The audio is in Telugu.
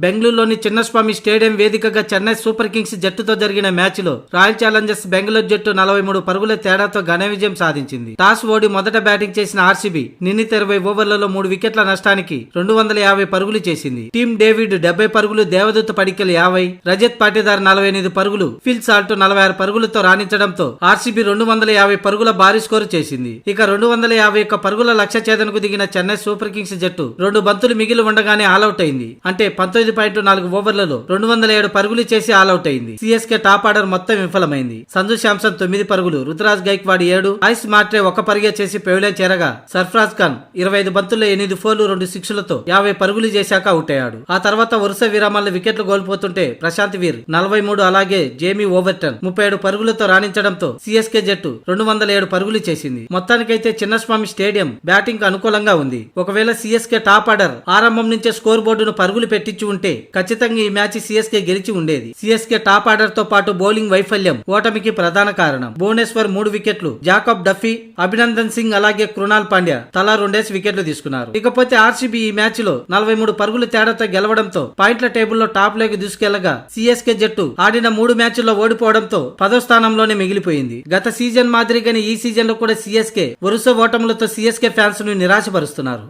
బెంగళూరులోని చిన్నస్వామి స్టేడియం వేదికగా చెన్నై సూపర్ కింగ్స్ జట్టుతో జరిగిన మ్యాచ్ లో రాయల్ ఛాలెంజర్స్ బెంగళూరు జట్టు 43 పరుగుల తేడాతో ఘన విజయం సాధించింది. టాస్ ఓడి మొదట బ్యాటింగ్ చేసిన ఆర్సీబీ నిర్ణీత 20 ఓవర్లలో 3 వికెట్ల నష్టానికి 250 పరుగులు చేసింది. టీమ్ డేవిడ్ 70 పరుగులు, దేవదూత పడికల్ 50, రజత్ పాటీదార్ 48 పరుగులు, ఫిల్ సాల్ట్ 46 పరుగులతో రాణించడంతో ఆర్సీబీ 250 పరుగుల భారీ స్కోరు చేసింది. ఇక 251 పరుగుల లక్ష్య ఛేదనకు దిగిన చెన్నై సూపర్ కింగ్స్ జట్టు 2 బంతులు మిగిలి ఉండగానే ఆల్అౌట్ అయింది. అంటే 19.4 ఓవర్లలో 207 పరుగులు చేసి ఆల్అౌట్ అయింది. సిఎస్కే టాప్ ఆర్డర్ మొత్తం విఫలమైంది. సంజు శాంసన్ 9 పరుగులు, రుతురాజ్ గైక్వాడ్ 7, ఐస్ మార్ట్రే 1 పరుగే చేసి పెవిలియన్ చేరగా సర్ఫరాజ్ ఖాన్ 25 బంతుల్లో 8 ఫోర్లు 2 సిక్స్లతో 50 పరుగులు చేశాక అవుట్ అయ్యాడు. ఆ తర్వాత వరుస విరామాల్లో వికెట్లు కోల్పోతుంటే ప్రశాంత్ వీర్ 43, అలాగే జేమీ ఓవర్టన్ 37 పరుగులతో రాణించడంతో సిఎస్కే జట్టు 207 పరుగులు చేసింది. మొత్తానికైతే చిన్నస్వామి స్టేడియం బ్యాటింగ్ కు అనుకూలంగా ఉంది. ఒకవేళ సిఎస్కే టాప్ ఆర్డర్ ఆరంభం నుంచే స్కోర్ బోర్డును పరుగులు పెట్టించి ఉంటే ఖచ్చితంగా ఈ మ్యాచ్ సిఎస్కే గెలిచి ఉండేది. సిఎస్కే టాప్ ఆర్డర్ తో పాటు బౌలింగ్ వైఫల్యం ఓటమికి ప్రధాన కారణం. భువనేశ్వర్ 3 వికెట్లు, జాకబ్ డఫీ, అభినందన్ సింగ్ అలాగే కృణాల్ పాండ్యా తలా 2 వికెట్లు తీసుకున్నారు. ఇకపోతే ఆర్సీబీ ఈ మ్యాచ్ లో 43 పరుగుల తేడాతో గెలవడంతో పాయింట్ల టేబుల్లో టాప్ లోకి దూసుకెళ్లగా సిఎస్కే జట్టు ఆడిన 3 మ్యాచ్ల్లో ఓడిపోవడంతో 10వ స్థానంలోనే మిగిలిపోయింది. గత సీజన్ మాదిరిగానే ఈ సీజన్ లో కూడా సిఎస్కే వరుస ఓటములతో సిఎస్కే ఫ్యాన్స్ ను నిరాశపరుస్తున్నారు.